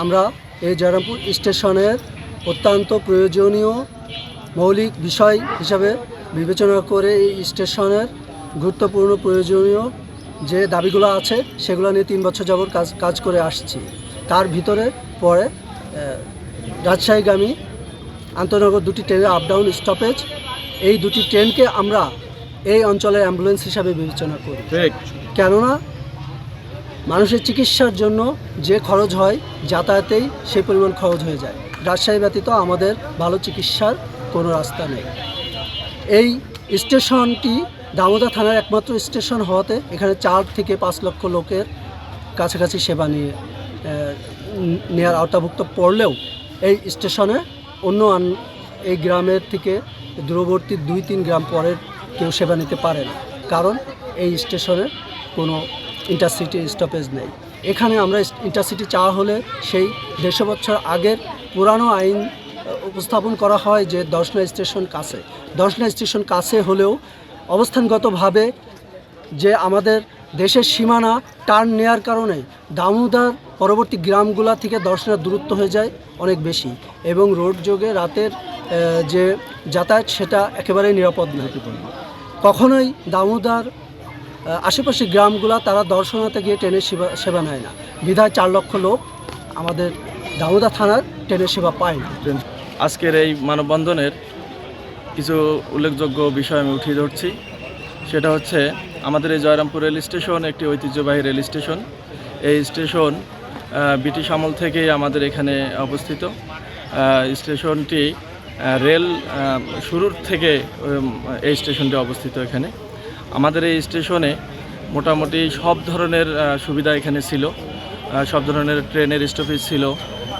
আমরা এই জয়রামপুর স্টেশনের অত্যন্ত প্রয়োজনীয় মৌলিক বিষয় হিসাবে বিবেচনা করে এই স্টেশনের গুরুত্বপূর্ণ প্রয়োজনীয় যে দাবিগুলো আছে সেগুলো নিয়ে 3 বছর যাবত কাজ করে আসছি। তার ভিতরে পরে রাজশাহীগামী আন্তনগর 2টি ট্রেনের আপ ডাউন স্টপেজ, এই 2টি ট্রেনকে আমরা এই অঞ্চলের অ্যাম্বুলেন্স হিসাবে বিবেচনা করি। কেননা মানুষের চিকিৎসার জন্য যে খরচ হয় যাতায়াতেই সেই পরিমাণ খরচ হয়ে যায়। রাজশাহী ব্যতীত আমাদের ভালো চিকিৎসার কোনো রাস্তা নেই। এই স্টেশনটি দামোদর থানার একমাত্র স্টেশন হওয়াতে এখানে 4 থেকে 5 লক্ষ লোকের কাছাকাছি সেবা নেওয়ার আওতাভুক্ত পড়লেও এই স্টেশনে অন্য এই গ্রামের থেকে দূরবর্তী 2-3 গ্রাম পরের কেউ সেবা নিতে পারে না, কারণ এই স্টেশনে কোনো ইন্টারসিটি স্টপেজ নেই। এখানে আমরা ইন্টারসিটি চাওয়া হলে সেই 150 বছর আগের পুরানো আইন উপস্থাপন করা হয় যে দর্শনা স্টেশন কাছে। দর্শনা স্টেশন কাছে হলেও অবস্থানগতভাবে যে আমাদের দেশের সীমানা টার্ন নেওয়ার কারণে দামোদর পরবর্তী গ্রামগুলা থেকে দর্শনার দূরত্ব হয়ে যায় অনেক বেশি, এবং রোড যোগে রাতের যে যাতায়াত সেটা একেবারেই নিরাপদ নয়। কখনোই দামোদর আশেপাশের গ্রামগুলা তারা দর্শনাতে গিয়ে ট্রেনের সেবা নেয় না, বিধায় 4 লক্ষ লোক আমাদের দামোদর থানার ট্রেনের সেবা পায় না। আজকের এই মানববন্ধনের কিছু উল্লেখযোগ্য বিষয় আমি উঠিয়ে ধরছি। সেটা হচ্ছে আমাদের এই জয়রামপুর রেল স্টেশন একটি ঐতিহ্যবাহী রেল স্টেশন। এই স্টেশন ব্রিটিশ আমল থেকেই আমাদের এখানে অবস্থিত। স্টেশনটি রেল শুরুর থেকে এই স্টেশনটি অবস্থিত এখানে। আমাদের এই স্টেশনে মোটামুটি সব ধরনের সুবিধা এখানে ছিল, সব ধরনের ট্রেনের স্টপেজ ছিল।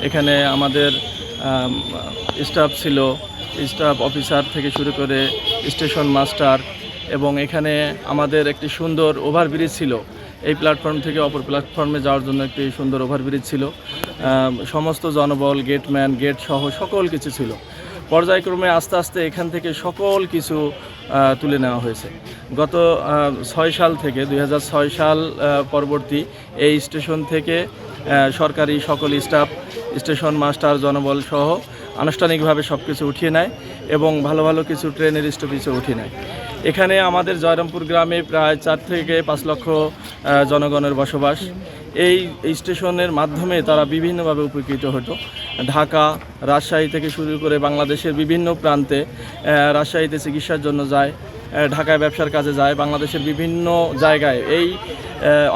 এখানে আমাদের স্টাফ ছিল, স্টাফ অফিসার থেকে শুরু করে স্টেশন মাস্টার, এবং এখানে আমাদের একটি সুন্দর ওভারব্রিজ ছিল। এই প্ল্যাটফর্ম থেকে অপর প্ল্যাটফর্মে যাওয়ার জন্য একটি সুন্দর ওভারব্রিজ ছিল। সমস্ত জনবল, গেটম্যান, গেট সহ সকল কিছু ছিল। পর্যায়ক্রমে আস্তে আস্তে এখান থেকে সকল কিছু তুলে নেওয়া হয়েছে। গত 6 সাল থেকে 2006 সাল পরবর্তী এই স্টেশন থেকে সরকারি সকল স্টাফ, স্টেশন মাস্টার, জনবল সহ আনুষ্ঠানিকভাবে সব কিছু উঠিয়ে নেয় এবং ভালো ভালো কিছু ট্রেনের স্টপেজও উঠিয়ে নেয়। এখানে আমাদের জয়রামপুর গ্রামে প্রায় 4 থেকে 5 লক্ষ জনগণের বসবাস। এই স্টেশনের মাধ্যমে তারা বিভিন্নভাবে উপকৃত হতো। ঢাকা, রাজশাহী থেকে শুরু করে বাংলাদেশের বিভিন্ন প্রান্তে, রাজশাহীতে চিকিৎসার জন্য যায়, ঢাকায় ব্যবসার কাজে যায়, বাংলাদেশের বিভিন্ন জায়গায় এই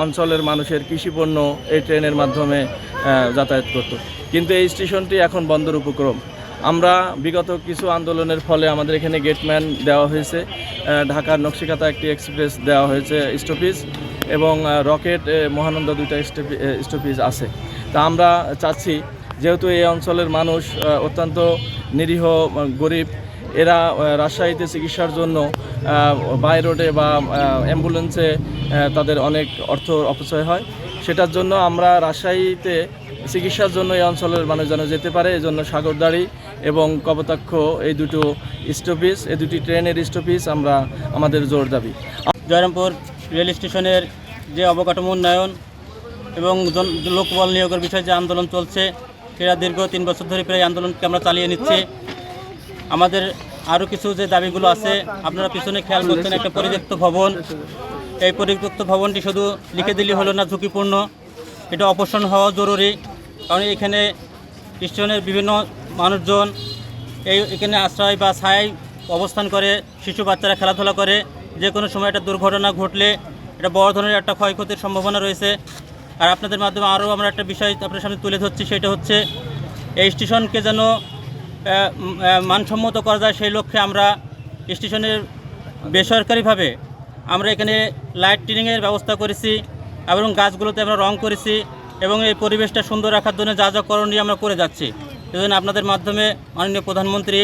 অঞ্চলের মানুষের কৃষিপণ্য এই ট্রেনের মাধ্যমে যাতায়াত করত। কিন্তু এই স্টেশনটি এখন বন্ধের উপক্রম। আমরা বিগত কিছু আন্দোলনের ফলে আমাদের এখানে গেটম্যান দেওয়া হয়েছে, ঢাকার নকশিকাতা একটি এক্সপ্রেস দেওয়া হয়েছে স্টপেজ, এবং রকেট, মহানন্দ 2টা স্টপেজ আছে। তা আমরা চাচ্ছি, যেহেতু এই অঞ্চলের মানুষ অত্যন্ত নিরীহ, গরিব, এরা রাজশাহীতে চিকিৎসার জন্য বাই রোডে বা অ্যাম্বুলেন্সে তাদের অনেক অর্থ অপচয় হয়। সেটার জন্য আমরা রাজশাহীতে চিকিৎসার জন্য এই অঞ্চলের মানুষ যেন যেতে পারে, এজন্য সাগরদাড়ি এবং কপোতাক্ষ এই দুটো স্টপেজ, এই দুটি ট্রেনের স্টপেজ আমরা আমাদের জোর দাবি। জয়রামপুর রেল স্টেশনের যে অবকাঠামো উন্নয়ন এবং লোকবল নিয়োগের বিষয়ে যে আন্দোলন চলছে, সেটা দীর্ঘ 3 বছর ধরে প্রায় আন্দোলনকে আমরা চালিয়ে নিচ্ছি। আমাদের আরও কিছু যে দাবিগুলো আছে, আপনারা পিছনে খেয়াল করছেন একটা পরিত্যক্ত ভবন। এই পরিত্যক্ত ভবনটি শুধু লিখে দিলে হলো না, ঝুঁকিপূর্ণ, এটা অপসারণ হওয়া জরুরি। কারণ এখানে স্টেশনের বিভিন্ন মানুষজন এখানে আশ্রয় বা ছায়ায় অবস্থান করে, শিশু বাচ্চারা খেলাধুলা করে। যে কোনো সময় একটা দুর্ঘটনা ঘটলে এটা বড় ধরনের একটা ক্ষয়ক্ষতির সম্ভাবনা রয়েছে। আর আপনাদের মাধ্যমে আরও আমরা একটা বিষয় আপনার সামনে তুলে ধরছি, সেটা হচ্ছে এই স্টেশনকে যেন মানসম্মত করা যায়, সেই লক্ষ্যে আমরা স্টেশনের বেসরকারিভাবে আমরা এখানে লাইটিংয়ের ব্যবস্থা করেছি এবং গাছগুলোতে আমরা রং করেছি, এবং এই পরিবেশটা সুন্দর রাখার জন্য যা যা করণীয় আমরা করে যাচ্ছি। এজন্য আপনাদের মাধ্যমে মাননীয় প্রধানমন্ত্রী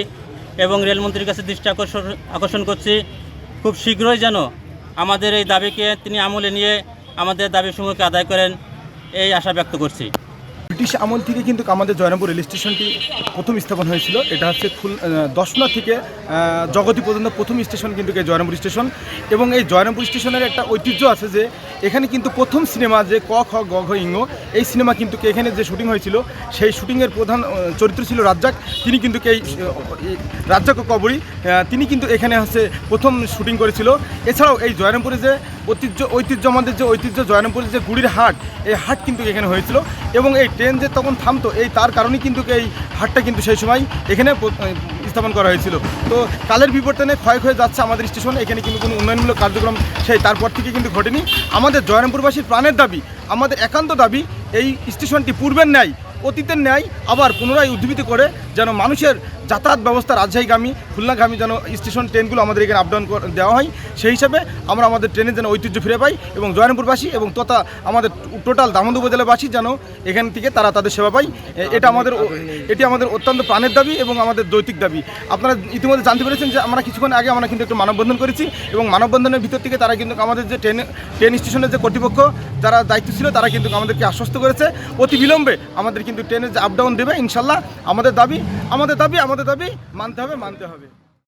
এবং রেলমন্ত্রীর কাছে দৃষ্টি আকর্ষণ করছি, খুব শীঘ্রই যেন আমাদের এই দাবিকে তিনি আমলে নিয়ে আমাদের দাবিসমূহকে আদায় করেন, এই আশা ব্যক্ত করছি। ব্রিটিশ আমল থেকে কিন্তু আমাদের জয়রামপুর রেল স্টেশনটি প্রথম স্থাপন হয়েছিল। এটা হচ্ছে দশনা থেকে জগতী পর্যন্ত প্রথম স্টেশন কিন্তু এই জয়রামপুর স্টেশন। এবং এই জয়রামপুর স্টেশনের একটা ঐতিহ্য আছে যে এখানে কিন্তু প্রথম সিনেমা যে ক খ গ ঘ ইঙ্গ, এই সিনেমা কিন্তু এখানে যে শুটিং হয়েছিল সেই শুটিংয়ের প্রধান চরিত্র ছিল রাজ্জাক। তিনি কিন্তু এই রাজ্জাক কবরী তিনি কিন্তু এখানে হচ্ছে প্রথম শুটিং করেছিল। এছাড়াও এই জয়রামপুরে যে ঐতিহ্য আমাদের যে ঐতিহ্য জয়রামপুরের যে গুড়ির হাট, এই হাট কিন্তু এখানে হয়েছিল। এবং এই ট্রেন যে তখন থামতো এই তার কারণেই কিন্তু এই হাটটা কিন্তু সেই সময় এখানে স্থাপন করা হয়েছিল। তো কালের বিবর্তনে ক্ষয় হয়ে যাচ্ছে আমাদের স্টেশন, এখানে কিন্তু কোনো উন্নয়নমূলক কার্যক্রম সেই তারপর থেকে কিন্তু ঘটেনি। আমাদের জয়রামপুরবাসীর প্রাণের দাবি, আমাদের একান্ত দাবি, এই স্টেশনটি পূর্বের ন্যায় অতীতের ন্যায় আবার পুনরায় উদ্ভিত করে যেন মানুষের যাতায়াত ব্যবস্থা রাজশাহীগামী খুলনাগামী যেন স্টেশন ট্রেনগুলো আমাদের এখানে আপডাউন দেওয়া হয়। সেই হিসাবে আমরা আমাদের ট্রেনের যেন ঐতিহ্য ফিরে পাই এবং জয়রামপুরবাসী এবং তথা আমাদের টোটাল দামোদর উপজেলাবাসী যেন এখান থেকে তারা তাদের সেবা পায়। এটি আমাদের অত্যন্ত প্রাণের দাবি এবং আমাদের যৌক্তিক দাবি। আপনারা ইতিমধ্যে জানতে পেরেছেন যে আমরা কিছুক্ষণ আগে আমরা কিন্তু একটু মানববন্ধন করেছি এবং মানববন্ধনের ভিতর থেকে তারা কিন্তু আমাদের যে ট্রেন স্টেশনের যে কর্তৃপক্ষ যারা দায়িত্ব ছিল তারা কিন্তু আমাদেরকে আশ্বস্ত করেছে অতি বিলম্বে আমাদের কিন্তু ট্রেনের যে আপডাউন দেবে ইনশাল্লাহ। আমাদের দাবি মানতে হবে।